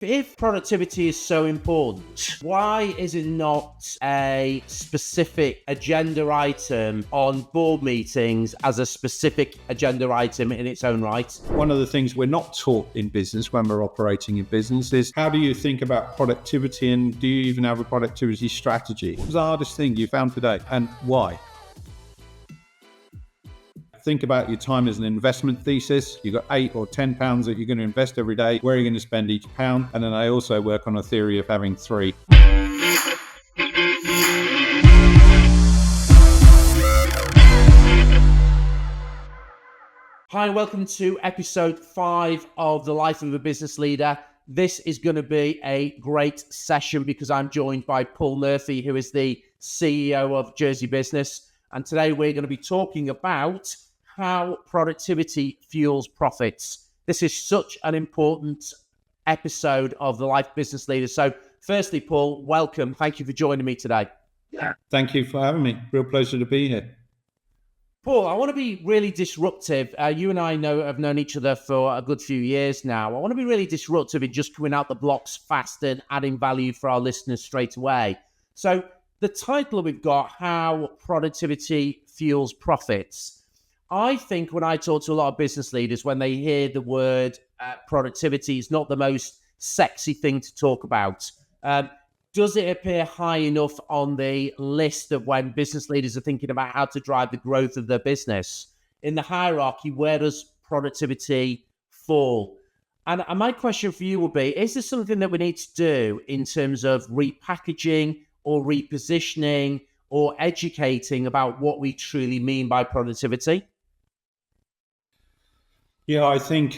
If productivity is so important, why is it not a specific agenda item on board meetings as a specific agenda item in its own right? One of the things we're not taught in business when we're operating in business is how do you think about productivity, and do you even have a productivity strategy? What's the hardest thing you found today and why? Think about your time as an investment thesis. You've got £8 or £10 that you're going to invest every day. Where are you going to spend each pound? And then I also work on a theory of having three. Hi, and welcome to episode 5 of The Life of a Business Leader. This is going to be a great session because I'm joined by Paul Murphy, who is the CEO of Jersey Business. And today we're going to be talking about how productivity fuels profits. This is such an important episode of The Life Business Leader. So firstly, Paul, welcome. Thank you for joining me today. Thank you for having me. Real pleasure to be here. Paul, I want to be really disruptive. You and I have known each other for a good few years now. I want to be really disruptive in just coming out the blocks fast and adding value for our listeners straight away. So the title we've got, How Productivity Fuels Profits. I think when I talk to a lot of business leaders, when they hear the word productivity, it's not the most sexy thing to talk about. Does it appear high enough on the list of when business leaders are thinking about how to drive the growth of their business? In the hierarchy, where does productivity fall? And my question for you will be, is there something that we need to do in terms of repackaging or repositioning or educating about what we truly mean by productivity? Yeah, I think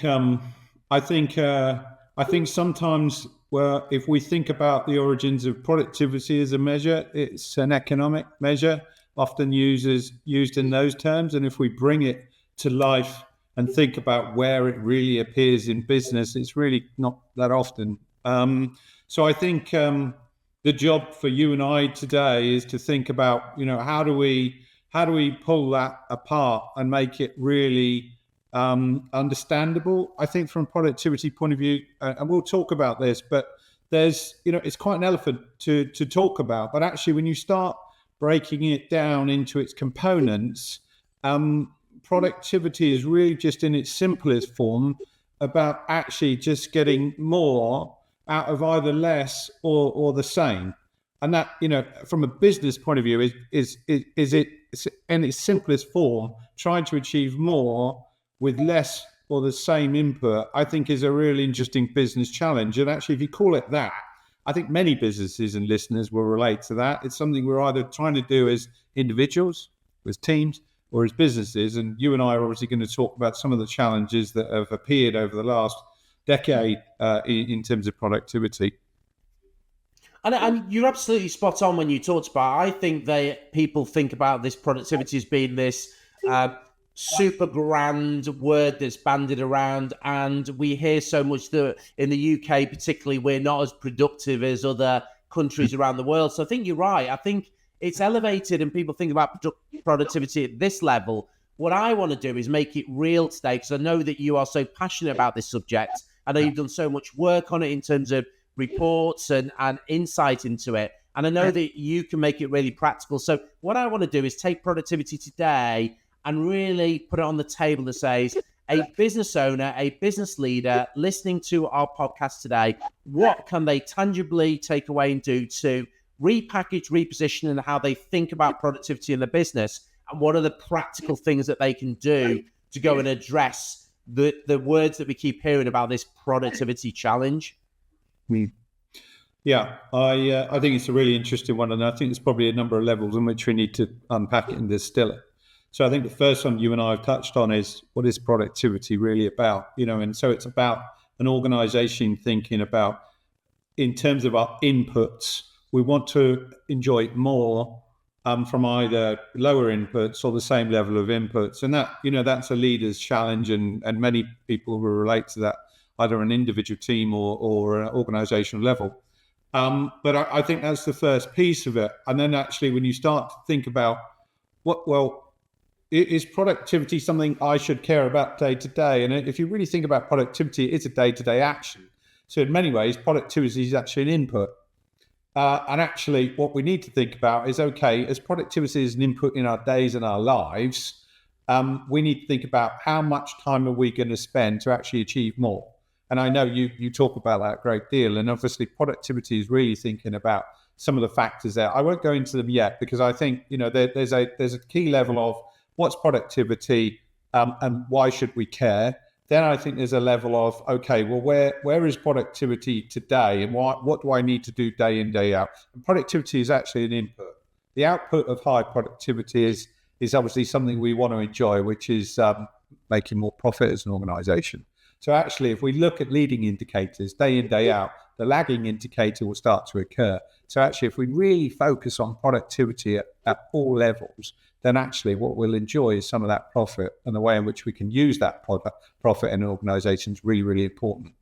sometimes, well, if we think about the origins of productivity as a measure, it's an economic measure, often used in those terms. And if we bring it to life and think about where it really appears in business, it's really not that often. So I think the job for you and I today is to think about, how do we pull that apart and make it really understandable. I think from a productivity point of view, and we'll talk about this, but there's, it's quite an elephant to talk about, but actually when you start breaking it down into its components, productivity is really just in its simplest form about actually just getting more out of either less or the same. And that, from a business point of view, is it in its simplest form, trying to achieve more with less or the same input, I think is a really interesting business challenge. And actually, if you call it that, I think many businesses and listeners will relate to that. It's something we're either trying to do as individuals, as teams, or as businesses. And you and I are obviously going to talk about some of the challenges that have appeared over the last decade in terms of productivity. And you're absolutely spot on when you talked about it. I think people think about this productivity as being this super grand word that's bandied around, and we hear so much that in the UK particularly we're not as productive as other countries around the world. So I think you're right. I think it's elevated and people think about productivity at this level. What I want to do is make it real today, because I know that you are so passionate about this subject. I know you've done so much work on it in terms of reports and insight into it, and I know that you can make it really practical. So what I want to do is take productivity today and really put it on the table that says, a business owner, a business leader listening to our podcast today, what can they tangibly take away and do to repackage, reposition, and how they think about productivity in the business? And what are the practical things that they can do to go and address the words that we keep hearing about this productivity challenge? Yeah, I think it's a really interesting one. And I think there's probably a number of levels in which we need to unpack it and distill it. So I think the first one you and I have touched on is, what is productivity really about? And so it's about an organization thinking about, in terms of our inputs, we want to enjoy more from either lower inputs or the same level of inputs. And that, that's a leader's challenge, and many people will relate to that, either an individual team or an organizational level. But I think that's the first piece of it. And then actually when you start to think about is productivity something I should care about day to day? And if you really think about productivity, it's a day-to-day action. So in many ways, productivity is actually an input. And actually, what we need to think about is, okay, as productivity is an input in our days and our lives, we need to think about how much time are we going to spend to actually achieve more. And I know you talk about that a great deal. And obviously, productivity is really thinking about some of the factors there. I won't go into them yet because I think there's a key level of what's productivity and why should we care. Then I think there's a level of, okay, well, where is productivity today, and what do I need to do day in, day out? And productivity is actually an input. The output of high productivity is obviously something we want to enjoy, which is making more profit as an organization. So actually, if we look at leading indicators day in, day out, the lagging indicator will start to occur. So actually, if we really focus on productivity at all levels, then actually what we'll enjoy is some of that profit, and the way in which we can use that profit in an organization is really, really important.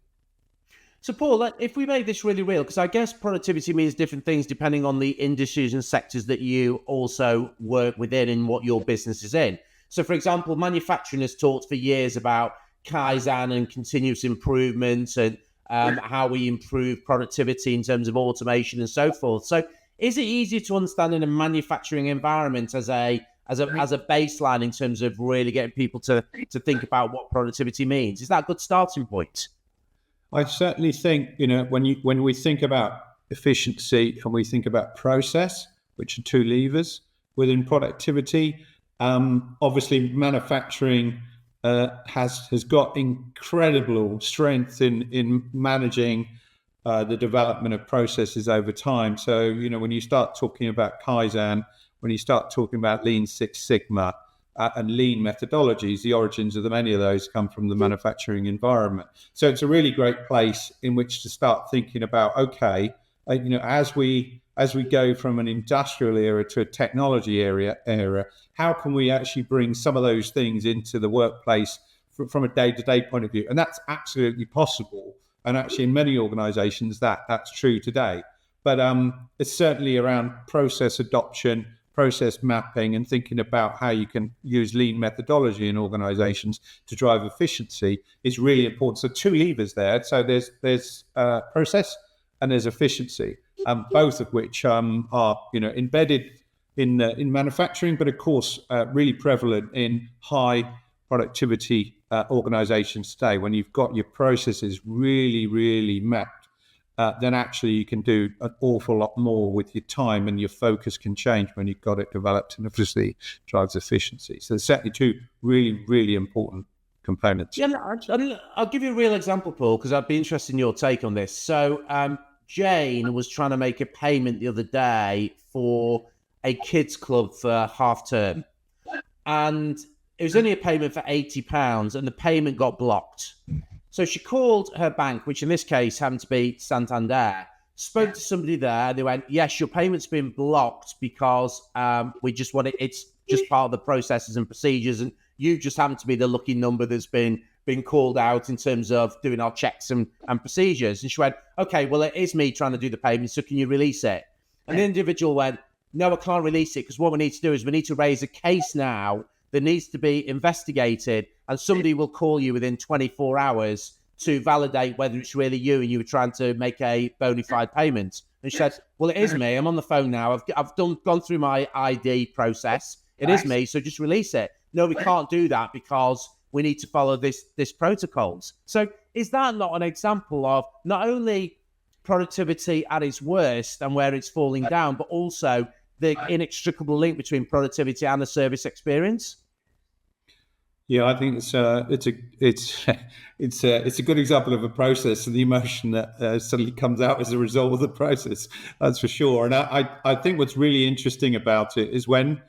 So, Paul, if we make this really real, because I guess productivity means different things depending on the industries and sectors that you also work within and what your business is in. So, for example, manufacturing has talked for years about Kaizen and continuous improvement and how we improve productivity in terms of automation and so forth. So, is it easier to understand in a manufacturing environment as a baseline in terms of really getting people to think about what productivity means? Is that a good starting point? I certainly think, when we think about efficiency and we think about process, which are two levers within productivity, obviously manufacturing has got incredible strength in managing the development of processes over time. So, when you start talking about Kaizen, when you start talking about Lean Six Sigma and lean methodologies, the origins of many of those come from the manufacturing environment. So it's a really great place in which to start thinking about, okay, as we go from an industrial era to a technology era, how can we actually bring some of those things into the workplace from a day-to-day point of view? And that's absolutely possible. And actually, in many organizations, that's true today. But it's certainly around process adoption, process mapping, and thinking about how you can use lean methodology in organizations to drive efficiency is really important. So two levers there. So there's process and there's efficiency, both of which are embedded in manufacturing, but of course really prevalent in high productivity organizations today. When you've got your processes really, really mapped, then actually you can do an awful lot more with your time, and your focus can change when you've got it developed, and obviously drives efficiency. So there's certainly two really, really important components. Yeah, I'll give you a real example, Paul, because I'd be interested in your take on this. So Jane was trying to make a payment the other day for a kids club for half term, and it was only a payment for £80, and the payment got blocked. So she called her bank, which in this case happened to be Santander, spoke to somebody there. They went, yes, your payment's been blocked because we just want it. It's just part of the processes and procedures. And you just happen to be the lucky number that's been called out in terms of doing our checks and procedures. And she went, okay, well, it is me trying to do the payment. So can you release it? And the individual went, no, I can't release it because what we need to do is we need to raise a case now that needs to be investigated, and somebody will call you within 24 hours to validate whether it's really you and you were trying to make a bona fide payment. And she said, well, it is me. I'm on the phone now. I've gone through my ID process. It is me, so just release it. No, we can't do that because we need to follow this protocols. So is that not an example of not only productivity at its worst and where it's falling down, but also the inextricable link between productivity and the service experience? Yeah, I think it's a good example of a process and the emotion that suddenly comes out as a result of the process. That's for sure. And I think what's really interesting about it is when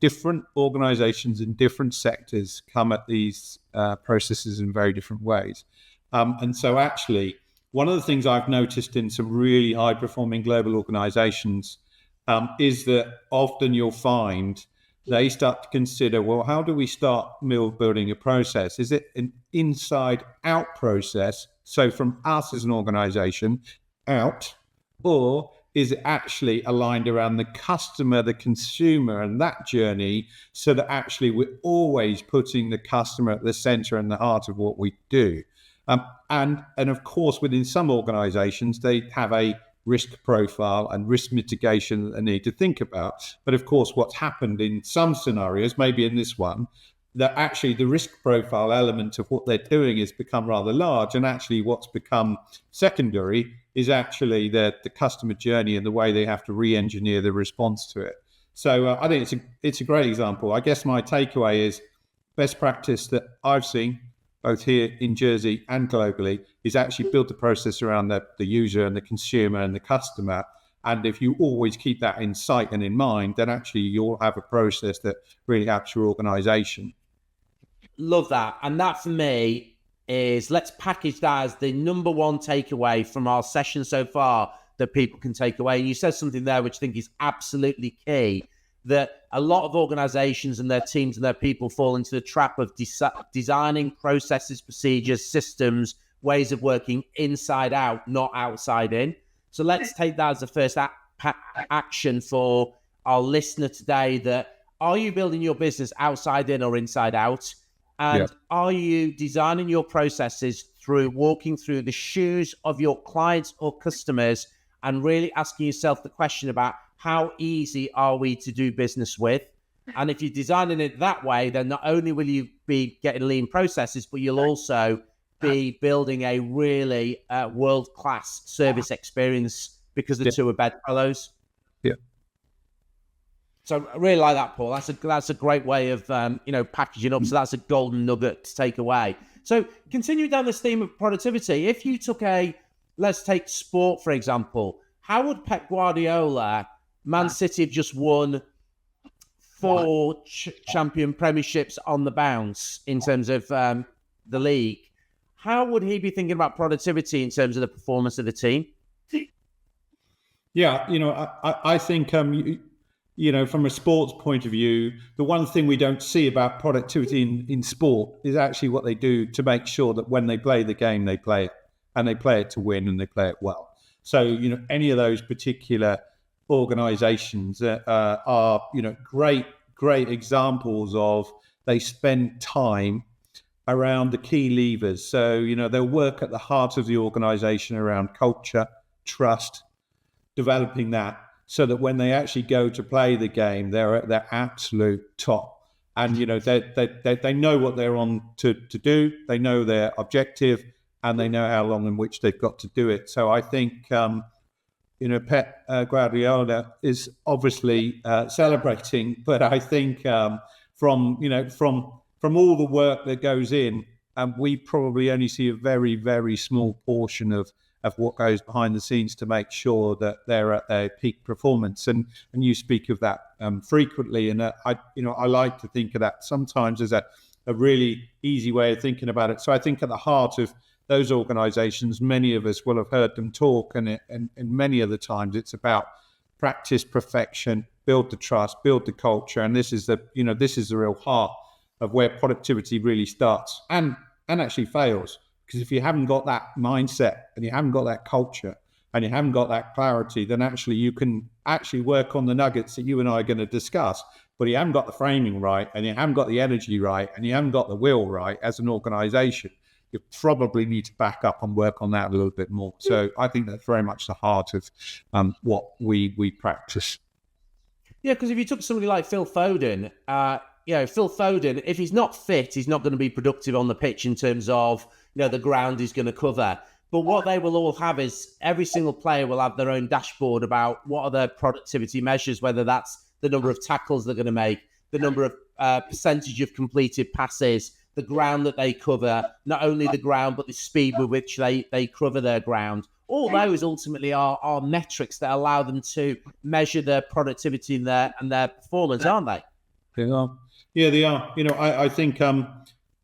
different organizations in different sectors come at these processes in very different ways. And so actually, one of the things I've noticed in some really high performing global organizations is that often you'll find they start to consider, well, how do we start building a process? Is it an inside out process? So from us as an organization out, or is it actually aligned around the customer, the consumer, and that journey, so that actually we're always putting the customer at the center and the heart of what we do? And of course, within some organizations, they have a risk profile and risk mitigation that they need to think about. But of course, what's happened in some scenarios, maybe in this one, that actually the risk profile element of what they're doing has become rather large, and actually what's become secondary is actually the customer journey and the way they have to re-engineer the response to it. So I think it's a great example. I guess my takeaway is best practice that I've seen both here in Jersey and globally is actually build the process around the user and the consumer and the customer. And if you always keep that in sight and in mind, then actually you'll have a process that really helps your organization. Love that. And that for me is, let's package that as the number one takeaway from our session so far that people can take away. And you said something there which I think is absolutely key, that a lot of organizations and their teams and their people fall into the trap of designing processes, procedures, systems, ways of working inside out, not outside in. So let's take that as the first action for our listener today, that are you building your business outside in or inside out? And are you designing your processes through walking through the shoes of your clients or customers and really asking yourself the question about how easy are we to do business with? And if you're designing it that way, then not only will you be getting lean processes, but you'll also be building a really world-class service experience, because the two are bedfellows. Yeah. So I really like that, Paul. That's a great way of packaging up. So that's a golden nugget to take away. So continue down this theme of productivity. If you took let's take sport, for example, how would Pep Guardiola, Man City have just won 4 champion premierships on the bounce in terms of the league, how would he be thinking about productivity in terms of the performance of the team? Yeah, I think from a sports point of view, the one thing we don't see about productivity in sport is actually what they do to make sure that when they play the game, they play it, and they play it to win, and they play it well. So, any of those particular organizations are, great examples of, they spend time around the key levers. So, they'll work at the heart of the organization around culture, trust, developing that, so that when they actually go to play the game, they're at their absolute top. And, they know what they're on to do. They know their objective, and they know how long in which they've got to do it. So I think, Pep Guardiola is obviously celebrating, but I think from all the work that goes in, we probably only see a very, very small portion of what goes behind the scenes to make sure that they're at their peak performance. And you speak of that frequently, and I like to think of that sometimes as a really easy way of thinking about it. So I think at the heart of those organizations, many of us will have heard them talk, and many of the times it's about practice perfection, build the trust, build the culture, and this is the real heart of where productivity really starts and actually fails. Because if you haven't got that mindset, and you haven't got that culture, and you haven't got that clarity, then actually you can actually work on the nuggets that you and I are going to discuss, but you haven't got the framing right, and you haven't got the energy right, and you haven't got the will right as an organization, you probably need to back up and work on that a little bit more. So I think that's very much the heart of what we practice. Yeah, because if you took somebody like Phil Foden, Phil Foden, if he's not fit, he's not going to be productive on the pitch in terms of the ground he's going to cover. But what they will all have is, every single player will have their own dashboard about what are their productivity measures, whether that's the number of tackles they're going to make, the number of percentage of completed passes, the ground that they cover, not only the ground, but the speed with which they cover their ground. All those ultimately are metrics that allow them to measure their productivity and their performance, aren't they? They are. Yeah, they are. I think, and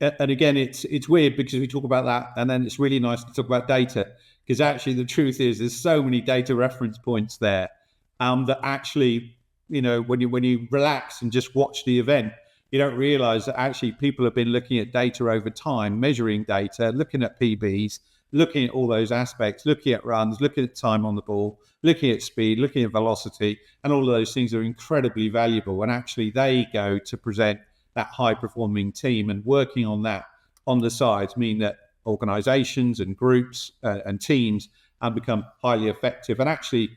again, it's weird because we talk about that, and then it's really nice to talk about data, because actually the truth is there's so many data reference points there that actually, when you relax and just watch the event, you don't realize that actually people have been looking at data over time, measuring data, looking at PBs, looking at all those aspects, looking at runs, looking at time on the ball, looking at speed, looking at velocity, and all of those things are incredibly valuable. And actually they go to present that high performing team, and working on that on the sides mean that organizations and groups and teams and become highly effective. And actually,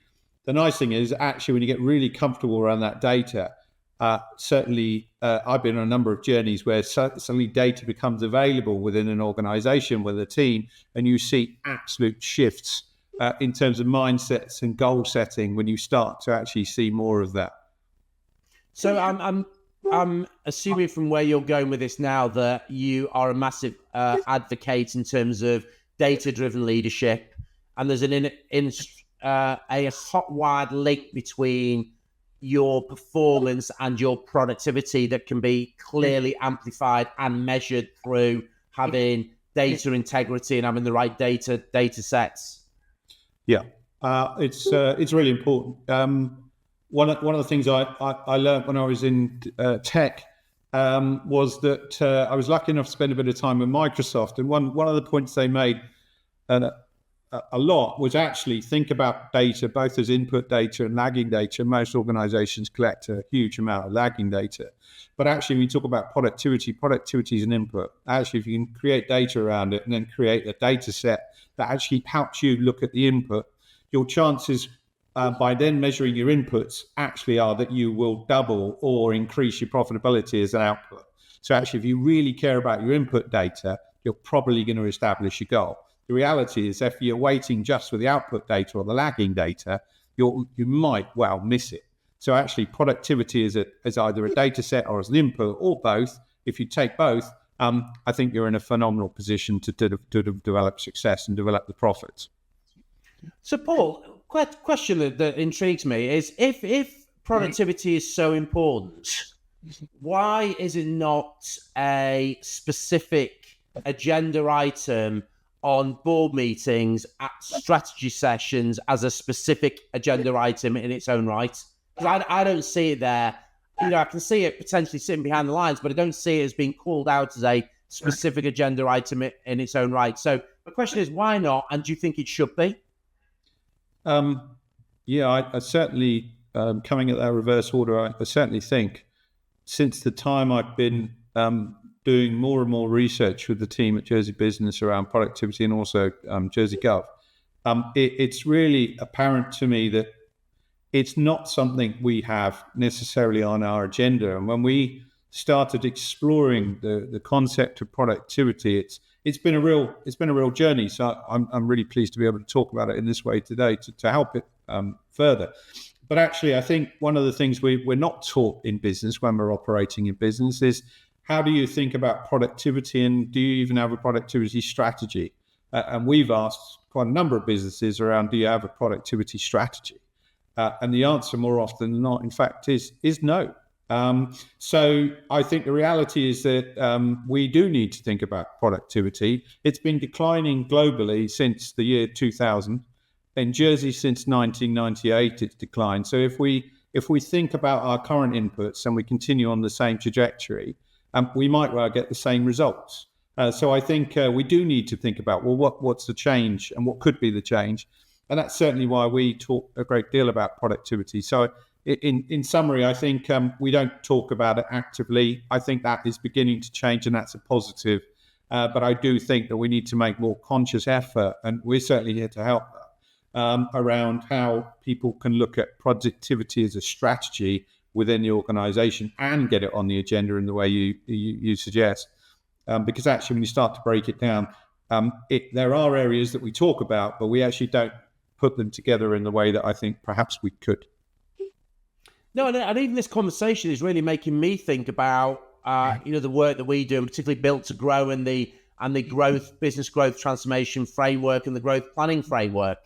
the nice thing is actually when you get really comfortable around that data, certainly I've been on a number of journeys where suddenly data becomes available within an organization, with a team, and you see absolute shifts in terms of mindsets and goal setting when you start to actually see more of that. So I'm assuming from where you're going with this now that you are a massive advocate in terms of data-driven leadership, and there's a hot-wired link between your performance and your productivity that can be clearly amplified and measured through having data integrity and having the right data sets. Yeah, it's really important. One of the things I learned when I was in tech was that I was lucky enough to spend a bit of time with Microsoft, and one of the points they made a lot was actually think about data both as input data and lagging data. Most organizations collect a huge amount of lagging data, but actually when you talk about productivity is an input. Actually, if you can create data around it and then create a data set that actually helps you look at the input, your chances by then measuring your inputs actually are that you will double or increase your profitability as an output. So actually, if you really care about your input data, you're probably going to establish your goal. The reality is if you're waiting just for the output data or the lagging data, you might well miss it. So actually productivity is either a data set or as an input or both. If you take both, I think you're in a phenomenal position to develop success and develop the profits. So Paul, question that intrigues me is if productivity is so important, why is it not a specific agenda item on board meetings, at strategy sessions as a specific agenda item in its own right? Because I don't see it there. I can see it potentially sitting behind the lines, but I don't see it as being called out as a specific agenda item in its own right. So the question is, why not? And do you think it should be? I certainly, coming at that reverse order, I certainly think since the time I've been doing more and more research with the team at Jersey Business around productivity and also Jersey Gov, it's really apparent to me that it's not something we have necessarily on our agenda. And when we started exploring the concept of productivity, it's been a real journey. So I'm really pleased to be able to talk about it in this way today to help it further. But actually, I think one of the things we're not taught in business when we're operating in business is how do you think about productivity, and do you even have a productivity strategy? And we've asked quite a number of businesses around, do you have a productivity strategy? And the answer more often than not, in fact, is no. So I think the reality is that we do need to think about productivity. It's been declining globally since the year 2000. In Jersey, since 1998, it's declined. So if we think about our current inputs and we continue on the same trajectory, we might well get the same results. So I think we do need to think about, well, what's the change and what could be the change? And that's certainly why we talk a great deal about productivity. So in summary, I think we don't talk about it actively. I think that is beginning to change, and that's a positive. But I do think that we need to make more conscious effort, and we're certainly here to help around how people can look at productivity as a strategy within the organization and get it on the agenda in the way you suggest. Because actually, when you start to break it down, there are areas that we talk about, but we actually don't put them together in the way that I think perhaps we could. No, and even this conversation is really making me think about the work that we do, and particularly Built to Grow and the business growth transformation framework and the growth planning framework.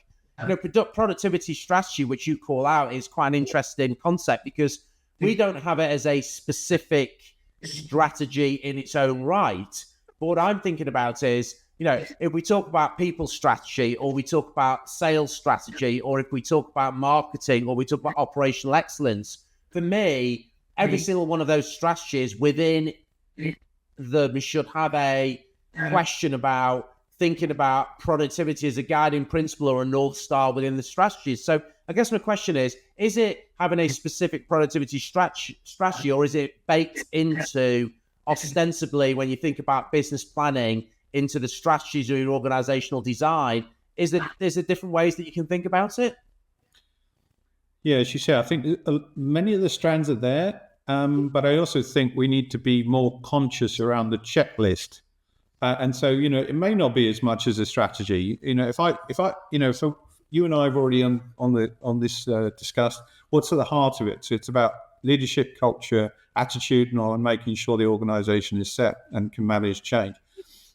Productivity strategy, which you call out, is quite an interesting concept because we don't have it as a specific strategy in its own right. But what I'm thinking about is, if we talk about people strategy, or we talk about sales strategy, or if we talk about marketing, or we talk about operational excellence, for me, every single one of those strategies within them should have a question about thinking about productivity as a guiding principle or a North Star within the strategies. So I guess my question is it having a specific productivity strategy, or is it baked into ostensibly when you think about business planning into the strategies or your organizational design, is that there's different ways that you can think about it. Yeah, as you say, I think many of the strands are there, but I also think we need to be more conscious around the checklist. And so, it may not be as much as a strategy. So you and I have already on this discussed what's at the heart of it. So it's about leadership, culture, attitudinal, and making sure the organisation is set and can manage change.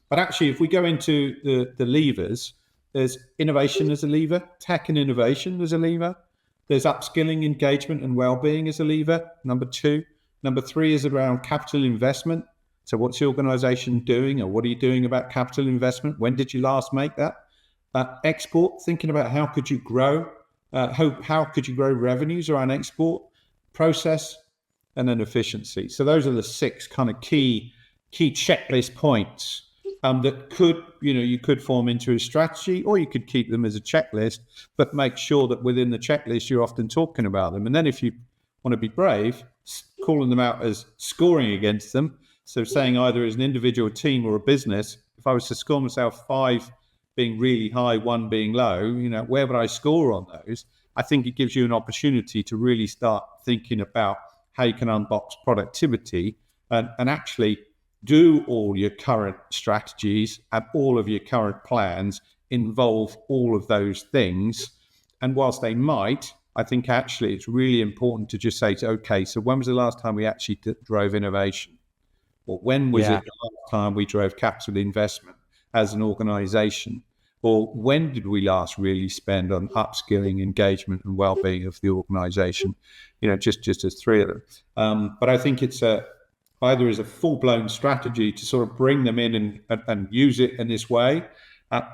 But actually, if we go into the levers, there's innovation as a lever, tech and innovation as a lever. There's upskilling, engagement, and well-being as a lever, number 2. Number 3 is around capital investment. So what's the organisation doing, or what are you doing about capital investment? When did you last make that? Export, thinking about how could you grow, how could you grow revenues around export, process, and then efficiency. So those are the 6 kind of key checklist points that you could form into a strategy, or you could keep them as a checklist, but make sure that within the checklist you're often talking about them. And then if you want to be brave, calling them out as scoring against them. So saying either as an individual, team, or a business, if I was to score myself 5 being really high, 1 being low, where would I score on those? I think it gives you an opportunity to really start thinking about how you can unbox productivity and actually do all your current strategies and all of your current plans involve all of those things. And whilst they might, I think actually it's really important to just say, okay, so when was the last time we actually drove innovation? Or when was it the last time we drove capital investment as an organization? Or when did we last really spend on upskilling, engagement, and well-being of the organization? Just as 3 of them. But I think it's either as a full-blown strategy to sort of bring them in and use it in this way,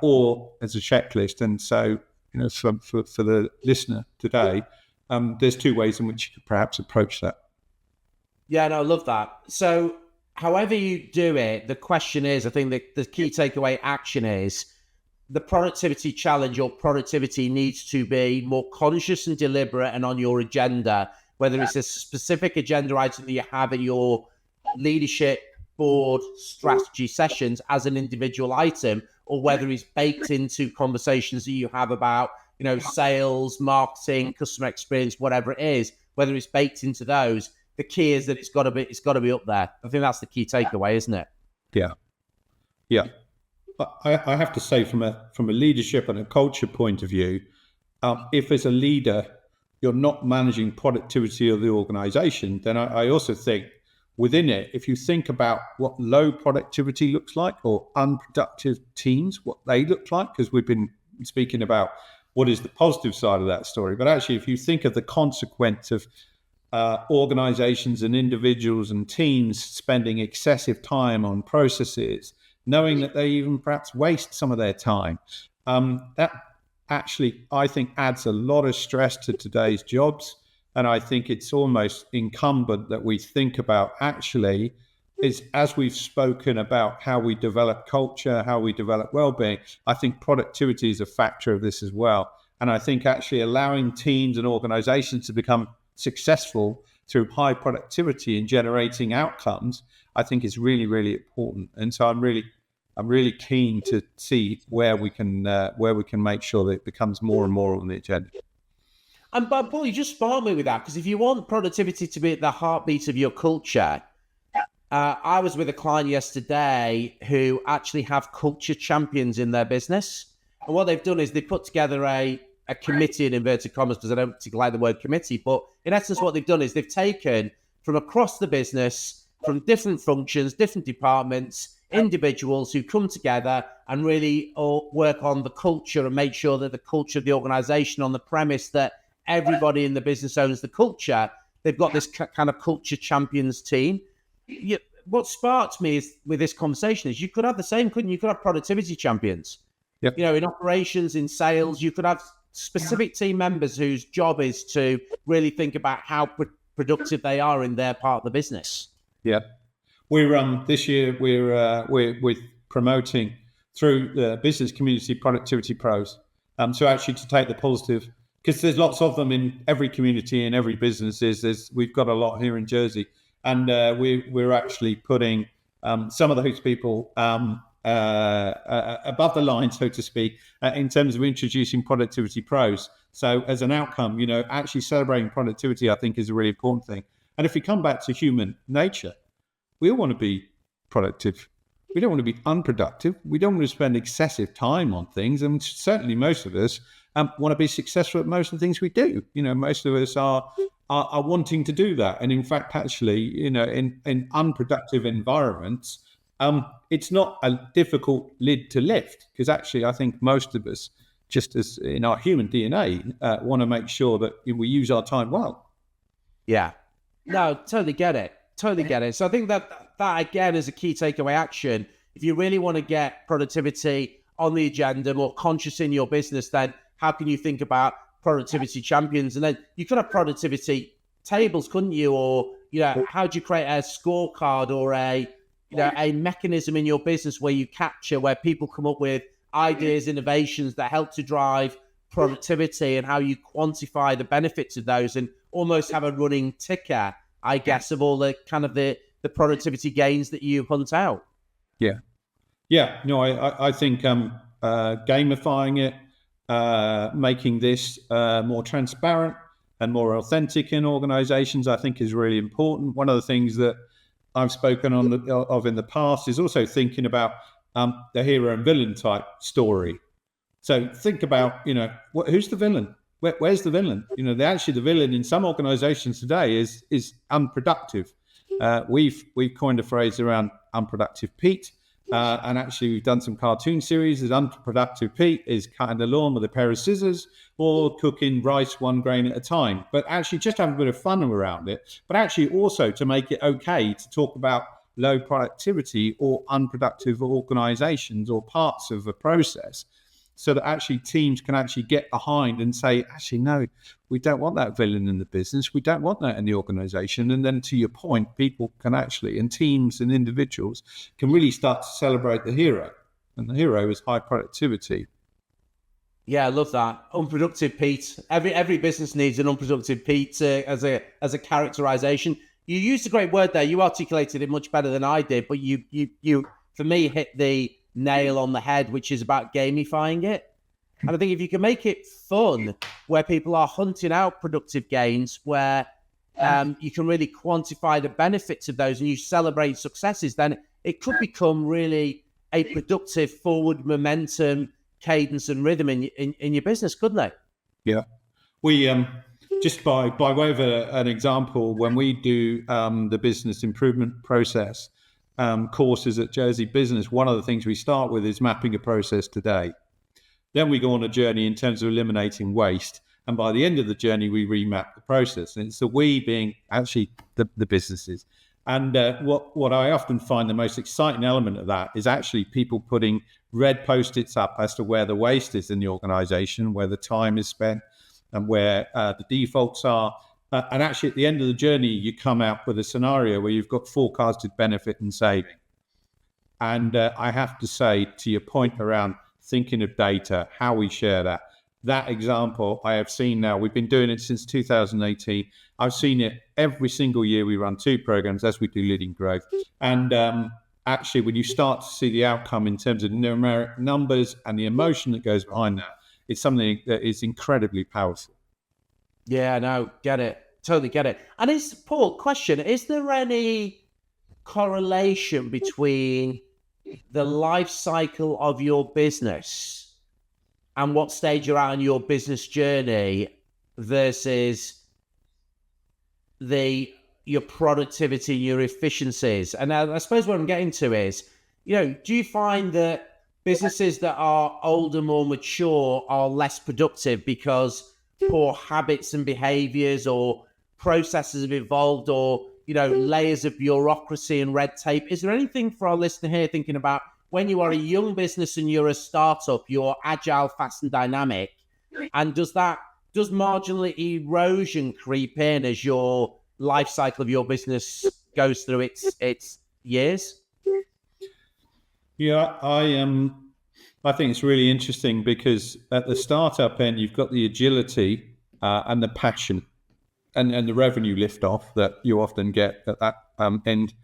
or as a checklist. And so, for the listener today, there's 2 ways in which you could perhaps approach that. Yeah, no, I love that. So however you do it, the question is, I think the key takeaway action is the productivity challenge or productivity needs to be more conscious and deliberate and on your agenda, whether it's a specific agenda item that you have at your leadership board strategy sessions as an individual item, or whether it's baked into conversations that you have about, sales, marketing, customer experience, whatever it is, whether it's baked into those. The key is that it's got to be up there. I think that's the key takeaway, isn't it? Yeah. I have to say, from a leadership and a culture point of view, if as a leader you're not managing productivity of the organization, then I also think within it, if you think about what low productivity looks like, or unproductive teams, what they look like, because we've been speaking about what is the positive side of that story. But actually, if you think of the consequence of organizations and individuals and teams spending excessive time on processes, knowing that they even perhaps waste some of their time, that actually, I think, adds a lot of stress to today's jobs. And I think it's almost incumbent that we think about actually is, as we've spoken about how we develop culture, how we develop well-being, I think productivity is a factor of this as well. And I think actually allowing teams and organizations to become successful through high productivity and generating outcomes, I think is really, really important. And so I'm really keen to see where we can make sure that it becomes more and more on the agenda. And but Paul, you just sparked me with that, because if you want productivity to be at the heartbeat of your culture, I was with a client yesterday who actually have culture champions in their business. And what they've done is they put together a committee, in inverted commas, because I don't particularly like the word committee, but in essence what they've done is they've taken from across the business, from different functions, different departments, individuals who come together and really work on the culture and make sure that the culture of the organization, on the premise that everybody in the business owns the culture, they've got this kind of culture champions team. What sparked me is, with this conversation, is you could have the same, couldn't you? You could have productivity champions. Yep. In operations, in sales, you could have specific team members whose job is to really think about how productive they are in their part of the business. Yeah, we're this year we're promoting through the business community productivity pros. So actually to take the positive, because there's lots of them in every community and every business. We've got a lot here in Jersey, and we're actually putting some of those people above the line, so to speak, in terms of introducing productivity pros. So as an outcome, actually celebrating productivity, I think, is a really important thing. And if we come back to human nature, we all want to be productive. We don't want to be unproductive. We don't want to spend excessive time on things. And certainly most of us want to be successful at most of the things we do. Most of us are wanting to do that. And in fact, actually, in unproductive environments, it's not a difficult lid to lift, because actually I think most of us, just as in our human DNA, want to make sure that we use our time well. Yeah. No, totally get it. Totally get it. So I think that again is a key takeaway action. If you really want to get productivity on the agenda, more conscious in your business, then how can you think about productivity champions? And then you could have productivity tables, couldn't you? Or, how do you create a scorecard or a mechanism in your business where people come up with ideas, innovations that help to drive productivity, and how you quantify the benefits of those, and almost have a running ticker, I guess, of all the kind of the productivity gains that you hunt out. Yeah. No, I think gamifying it, making this more transparent and more authentic in organizations, I think, is really important. One of the things that I've spoken of in the past is also thinking about the hero and villain type story. So think about, who's the villain? Where's the villain? The villain in some organizations today is unproductive. We've coined a phrase around unproductive Pete. And actually, we've done some cartoon series. As unproductive Pete is cutting the lawn with a pair of scissors or cooking rice 1 grain at a time. But actually, just have a bit of fun around it. But actually, also to make it okay to talk about low productivity or unproductive organizations or parts of a process, so that actually teams can actually get behind and say, actually, no, we don't want that villain in the business. We don't want that in the organization. And then, to your point, people can actually, and teams and individuals can really start to celebrate the hero. And the hero is high productivity. Yeah, I love that. Unproductive Pete. Every business needs an unproductive Pete as a characterization. You used a great word there. You articulated it much better than I did, but you for me hit the nail on the head, which is about gamifying it. And I think if you can make it fun, where people are hunting out productive gains, where you can really quantify the benefits of those and you celebrate successes, then it could become really a productive forward momentum, cadence and rhythm in your business, couldn't it? Yeah. We just by way of an example, when we do the business improvement process courses at Jersey Business, one of the things we start with is mapping a process today. Then we go on a journey in terms of eliminating waste. And by the end of the journey, we remap the process. And it's the we being actually the businesses. And what I often find the most exciting element of that is actually people putting red Post-its up as to where the waste is in the organization, where the time is spent, and where the defaults are. And actually, at the end of the journey, you come out with a scenario where you've got forecasted benefit and saving. And I have to say, to your point around thinking of data, how we share that example I have seen now. We've been doing it since 2018. I've seen it every single year. We run 2 programs as we do Leading Growth. And actually, when you start to see the outcome in terms of numeric numbers and the emotion that goes behind that, it's something that is incredibly powerful. Yeah, no, get it. Totally get it. And Paul, question, is there any correlation between the life cycle of your business and what stage you're at in your business journey versus your productivity, your efficiencies? And I suppose what I'm getting to is, do you find that businesses that are older, more mature are less productive because poor habits and behaviors or processes have evolved, or layers of bureaucracy and red tape? Is there anything for our listener here thinking about when you are a young business and you're a startup, you're agile, fast and dynamic, and does marginal erosion creep in as your life cycle of your business goes through its years? Yeah, I think it's really interesting because at the startup end, you've got the agility and the passion and the revenue lift off that you often get at that end.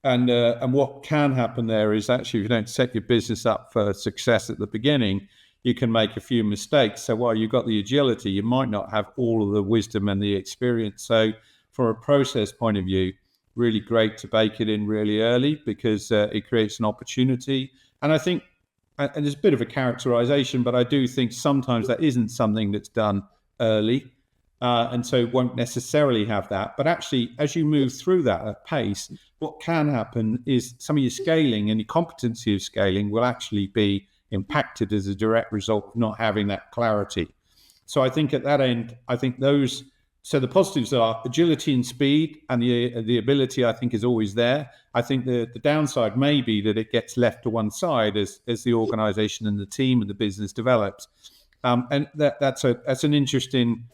And what can happen there is actually, if you don't set your business up for success at the beginning, you can make a few mistakes. So while you've got the agility, you might not have all of the wisdom and the experience. So from a process point of view, really great to bake it in really early, because it creates an opportunity. And I think, and there's a bit of a characterization, but I do think sometimes that isn't something that's done early. And so won't necessarily have that. But actually, as you move through that at pace, what can happen is some of your scaling and your competency of scaling will actually be impacted as a direct result of not having that clarity. So I think at that end, I think those, so the positives are agility and speed, and the ability, I think, is always there. I think the downside may be that it gets left to one side as the organization and the team and the business develops. And that's an interesting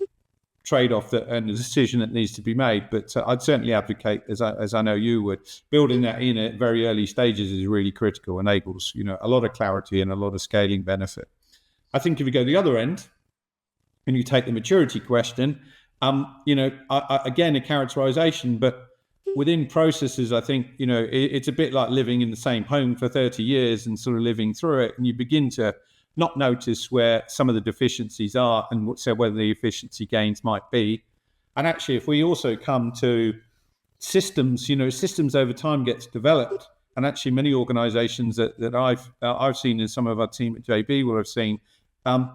trade-off and a decision that needs to be made. But I'd certainly advocate, as I know you would, building that in at very early stages is really critical, enables a lot of clarity and a lot of scaling benefit. I think if you go the other end and you take the maturity question, again, a characterization, but within processes, I think it's a bit like living in the same home for 30 years and sort of living through it, and you begin to not notice where some of the deficiencies are and so whether the efficiency gains might be. And actually, if we also come to systems, systems over time gets developed. And actually, many organizations that I've seen, in some of our team at JB will have seen,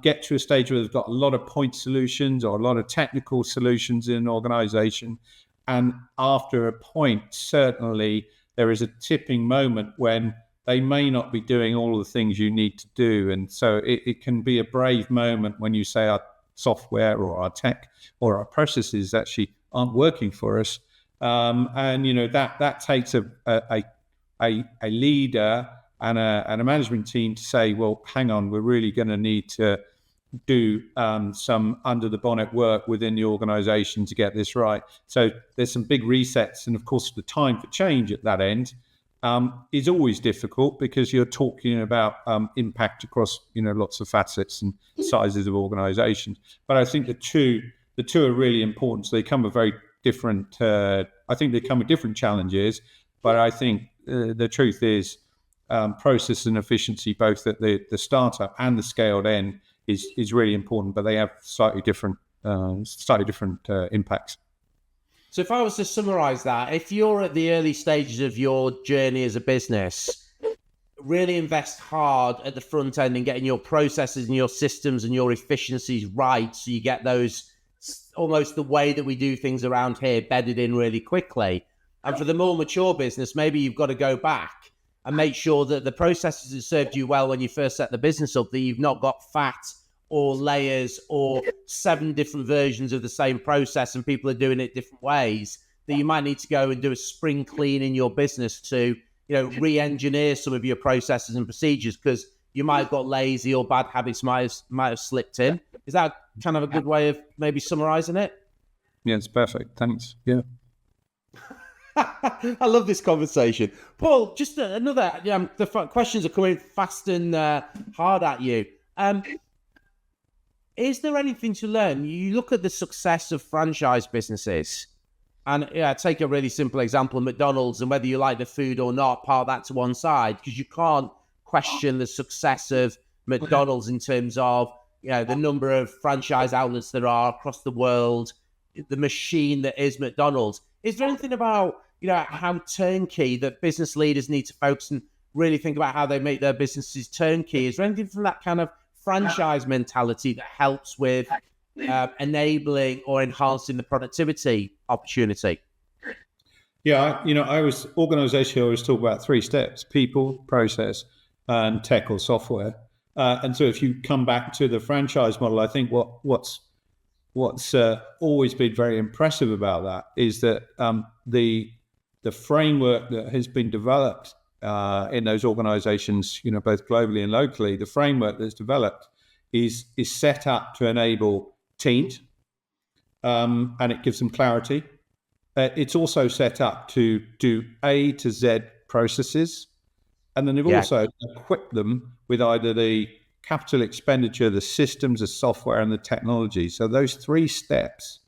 get to a stage where they've got a lot of point solutions or a lot of technical solutions in an organization. And after a point, certainly there is a tipping moment when they may not be doing all of the things you need to do. And so it can be a brave moment when you say our software or our tech or our processes actually aren't working for us. That takes a leader and a management team to say, well, hang on, we're really going to need to do some under the bonnet work within the organization to get this right. So there's some big resets. And of course, the time for change at that end is always difficult, because you're talking about impact across lots of facets and sizes of organizations. But I think the two are really important. So they come with very different. I think they come with different challenges. But I think the truth is, process and efficiency, both at the startup and the scaled end, is really important. But they have slightly different impacts. So if I was to summarize that, if you're at the early stages of your journey as a business, really invest hard at the front end in getting your processes and your systems and your efficiencies right, so you get those, almost the way that we do things around here, bedded in really quickly. And for the more mature business, maybe you've got to go back and make sure that the processes that served you well when you first set the business up, that you've not got fat or layers or 7 different versions of the same process and people are doing it different ways, that you might need to go and do a spring clean in your business to, re-engineer some of your processes and procedures, because you might have got lazy or bad habits might have slipped in. Is that kind of a good way of maybe summarizing it? Yeah, it's perfect. Thanks. Yeah. I love this conversation. Paul, just another, the questions are coming fast and hard at you. Is there anything to learn? You look at the success of franchise businesses, and take a really simple example, McDonald's, and whether you like the food or not, park that to one side, because you can't question the success of McDonald's in terms of the number of franchise outlets there are across the world, the machine that is McDonald's. Is there anything about how turnkey that business leaders need to focus and really think about how they make their businesses turnkey? Is there anything from that kind of franchise mentality that helps with enabling or enhancing the productivity opportunity? Yeah, I was organization. I always talk about 3 steps: people, process, and tech or software. And so if you come back to the franchise model, I think what's always been very impressive about that is that the framework that has been developed in those organizations, both globally and locally, the framework that's developed is set up to enable teams, and it gives them clarity. It's also set up to do A to Z processes, and then they've also equipped them with either the capital expenditure, the systems, the software, and the technology. So those 3 steps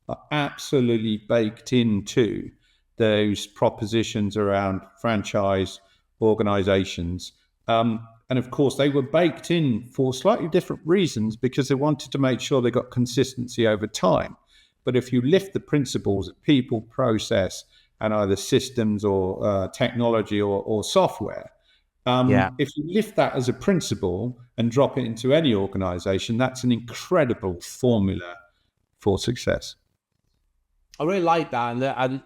are absolutely baked into those propositions around franchise organizations. And of course, they were baked in for slightly different reasons because they wanted to make sure they got consistency over time. But if you lift the principles of people, process, and either systems or technology or software, if you lift that as a principle and drop it into any organization, that's an incredible formula for success. I really like that, and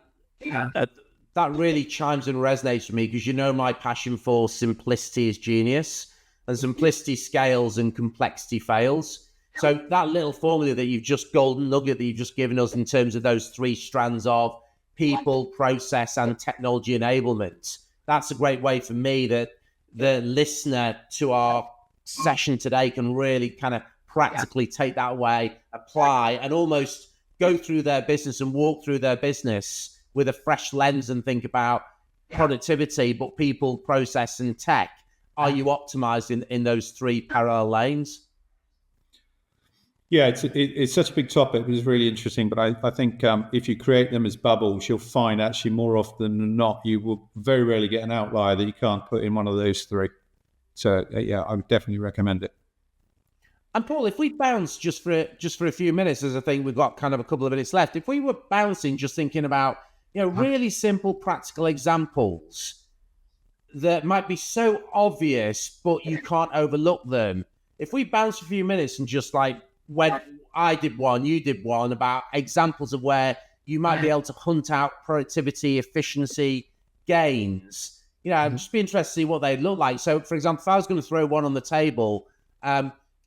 that really chimes and resonates with me because my passion for simplicity is genius, and simplicity scales and complexity fails. So that little formula that you've just golden nugget that you've just given us in terms of those three strands of people, process, and technology enablement, that's a great way for me that the listener to our session today can really kind of practically take that away, apply, and almost go through their business and walk through their business with a fresh lens and think about productivity, but people, process, and tech. Are you optimized in those three parallel lanes? Yeah, it's such a big topic. It's really interesting, but I think if you create them as bubbles, you'll find actually more often than not, you will very rarely get an outlier that you can't put in one of those three. So yeah, I would definitely recommend it. And Paul, if we bounce just for a few minutes, as I think we've got kind of a couple of minutes left, if we were bouncing, just thinking about really simple, practical examples that might be so obvious, but you can't overlook them. If we bounce for a few minutes and just like when I did one, you did one about examples of where you might be able to hunt out productivity, efficiency gains. I'd just be interested to see what they look like. So, for example, if I was going to throw one on the table,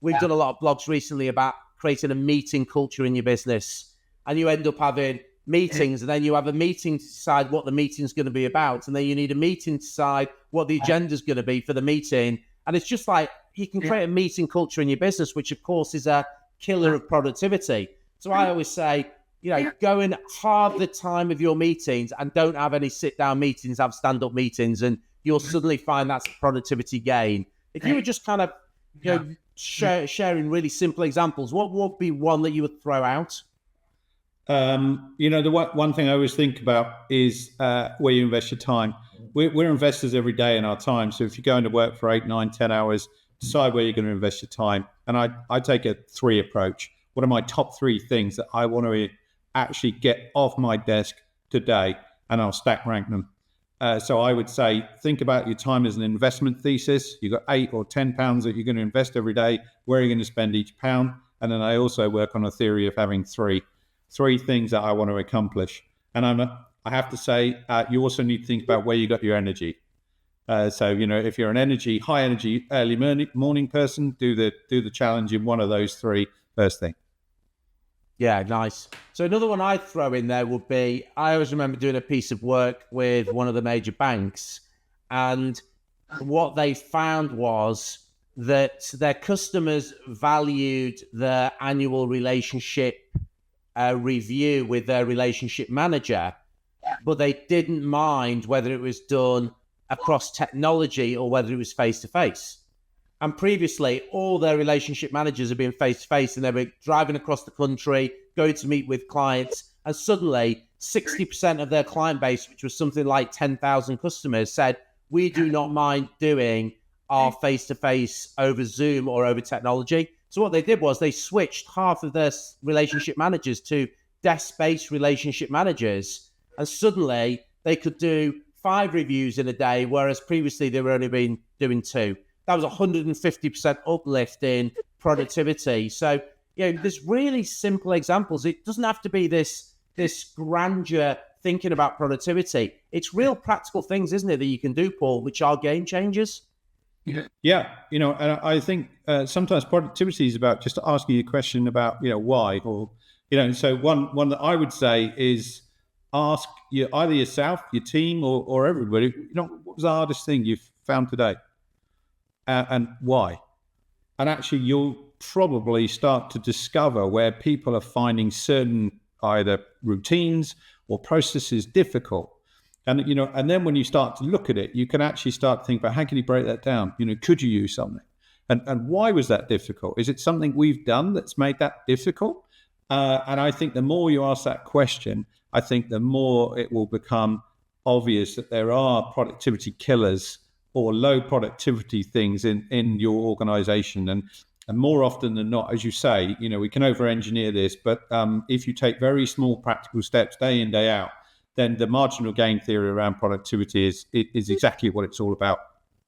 we've done a lot of blogs recently about creating a meeting culture in your business, and you end up having meetings, and then you have a meeting to decide what the meeting's going to be about, and then you need a meeting to decide what the agenda's going to be for the meeting. And it's just like you can create a meeting culture in your business, which of course is a killer of productivity. So I always say, go and halve the time of your meetings and don't have any sit-down meetings, have stand-up meetings, and you'll suddenly find that's a productivity gain. If you were just kind of sharing really simple examples, what would be one that you would throw out? The one thing I always think about is where you invest your time. We're investors every day in our time. So if you're going to work for 8, 9, 10 hours, decide where you're going to invest your time. And I take a 3 approach. What are my top 3 things that I want to actually get off my desk today? And I'll stack rank them. So I would say, think about your time as an investment thesis. You've got 8 or 10 pounds that you're going to invest every day. Where are you going to spend each pound? And then I also work on a theory of having three things that I want to accomplish. And I have to say, you also need to think about where you got your energy. So if you're an high energy, early morning person, do the challenge in one of those 3 first thing. Yeah, nice. So another one I'd throw in there would be, I always remember doing a piece of work with one of the major banks, and what they found was that their customers valued their annual relationship review with their relationship manager, but they didn't mind whether it was done across technology or whether it was face-to-face. And previously, all their relationship managers have been face-to-face, and they were driving across the country, going to meet with clients, and suddenly 60% of their client base, which was something like 10,000 customers, said, we do not mind doing our face-to-face over Zoom or over technology. So what they did was they switched half of their relationship managers to desk-based relationship managers, and suddenly they could do 5 reviews in a day, whereas previously they were only been doing 2. That was 150% uplift in productivity. So, there's really simple examples. It doesn't have to be this grandeur thinking about productivity. It's real practical things, isn't it, that you can do, Paul, which are game changers? Yeah. And I think sometimes productivity is about just asking you a question about, why, or, so one that I would say is ask either yourself, your team, or everybody, what was the hardest thing you've found today? And why? And actually, you'll probably start to discover where people are finding certain either routines or processes difficult. And, and then when you start to look at it, you can actually start to think about how can you break that down? Could you use something? And why was that difficult? Is it something we've done that's made that difficult? And I think the more you ask that question, I think the more it will become obvious that there are productivity killers or low productivity things in your organization. And more often than not, as you say, we can over-engineer this, but if you take very small practical steps day in, day out, then the marginal gain theory around productivity is exactly what it's all about.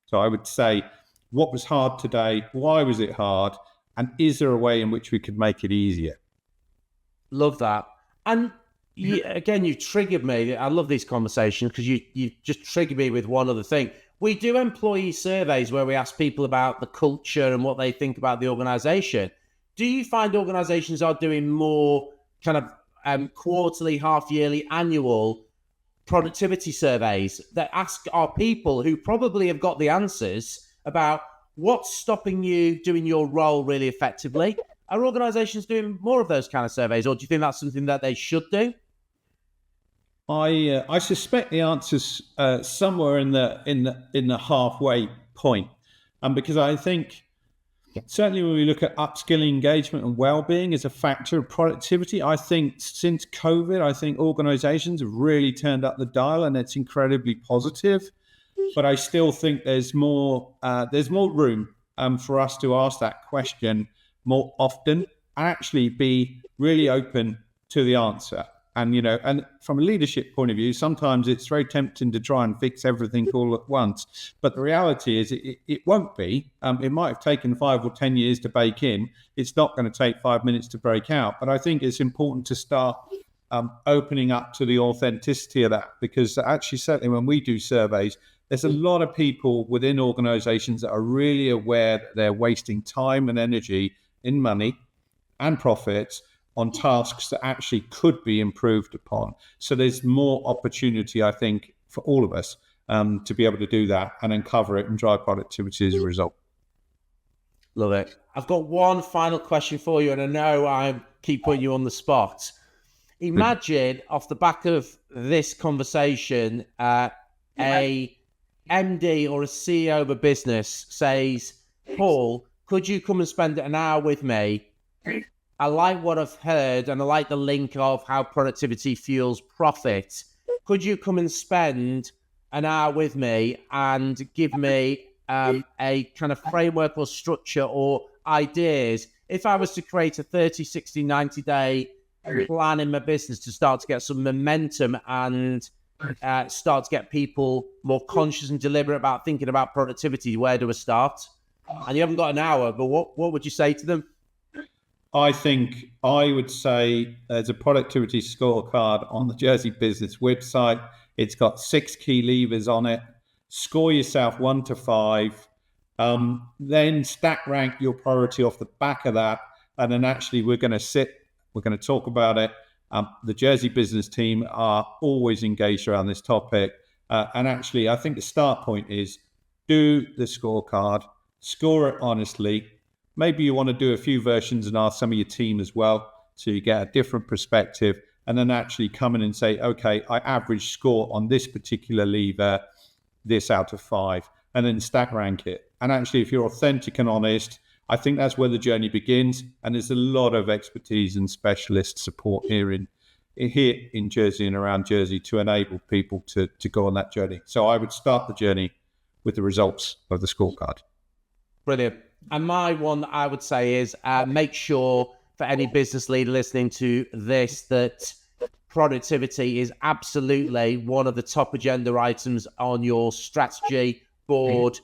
So I would say, what was hard today? Why was it hard? And is there a way in which we could make it easier? Love that. And again, you triggered me. I love these conversations because you just triggered me with one other thing. We do employee surveys where we ask people about the culture and what they think about the organization. Do you find organizations are doing more kind of quarterly, half-yearly, annual productivity surveys that ask our people who probably have got the answers about what's stopping you doing your role really effectively? Are organizations doing more of those kind of surveys, or do you think that's something that they should do? I suspect the answer's somewhere in the halfway point, because I think certainly when we look at upskilling, engagement, and well-being as a factor of productivity, I think since COVID, I think organisations have really turned up the dial, and it's incredibly positive. But I still think there's more room for us to ask that question more often and actually be really open to the answer. And from a leadership point of view, sometimes it's very tempting to try and fix everything all at once. But the reality is it won't be. It might have taken 5 or 10 years to bake in. It's not going to take 5 minutes to break out. But I think it's important to start opening up to the authenticity of that, because actually, certainly when we do surveys, there's a lot of people within organizations that are really aware that they're wasting time and energy in money and profits on tasks that actually could be improved upon. So there's more opportunity, I think, for all of us to be able to do that and uncover it and drive productivity as a result. Love it. I've got one final question for you, and I know I keep putting you on the spot. Imagine off the back of this conversation, a MD or a CEO of a business says, Paul, could you come and spend an hour with me? I like what I've heard, and I like the link of how productivity fuels profit. Could you come and spend an hour with me and give me a kind of framework or structure or ideas if I was to create a 30, 60, 90-day plan in my business to start to get some momentum and start to get people more conscious and deliberate about thinking about productivity? Where do I start? And you haven't got an hour, but what would you say to them? I think I would say there's a productivity scorecard on the Jersey Business website. It's got 6 key levers on it. Score yourself 1 to 5. Then stack rank your priority off the back of that. And then actually we're going to talk about it. The Jersey Business team are always engaged around this topic. And actually, I think the start point is do the scorecard, score it honestly. Maybe you want to do a few versions and ask some of your team as well, so you get a different perspective, and then actually come in and say, okay, I average score on this particular lever, this out of 5, and then stack rank it. And actually, if you're authentic and honest, I think that's where the journey begins. And there's a lot of expertise and specialist support here in Jersey and around Jersey to enable people to go on that journey. So I would start the journey with the results of the scorecard. Brilliant. And my one that I would say is make sure for any business leader listening to this that productivity is absolutely one of the top agenda items on your strategy board,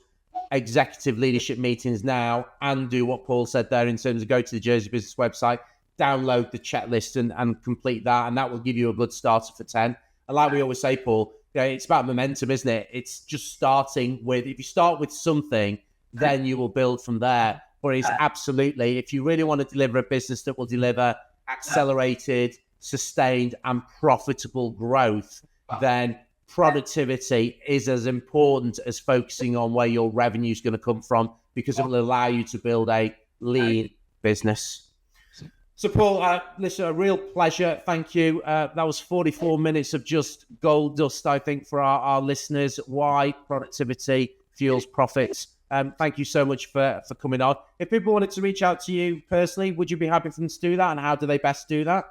executive leadership meetings now, and do what Paul said there in terms of go to the Jersey Business website, download the checklist and complete that, and that will give you a good starter for 10. And like we always say, Paul, it's about momentum, isn't it? It's just starting with, if you start with something, then you will build from there. But it's absolutely, if you really want to deliver a business that will deliver accelerated, sustained, and profitable growth, then productivity is as important as focusing on where your revenue is going to come from, because it will allow you to build a lean business. So, Paul, listen, a real pleasure. Thank you. That was 44 minutes of just gold dust, I think, for our listeners. Why productivity fuels profits. Thank you so much for coming on. If people wanted to reach out to you personally, would you be happy for them to do that? And how do they best do that?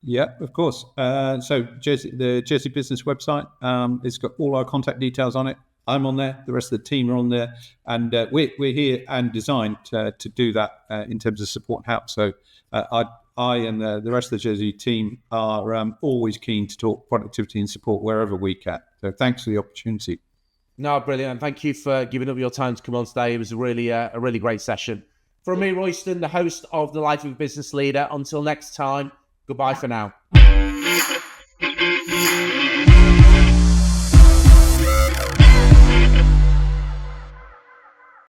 Yeah, of course. So the Jersey Business website, it's got all our contact details on it. I'm on there. The rest of the team are on there, and we're here and designed to do that in terms of support and help. So I and the rest of the Jersey team are always keen to talk productivity and support wherever we can. So thanks for the opportunity. No, brilliant. And thank you for giving up your time to come on today. It was a really great session. From me, Royston, the host of The Life of a Business Leader. Until next time, goodbye for now.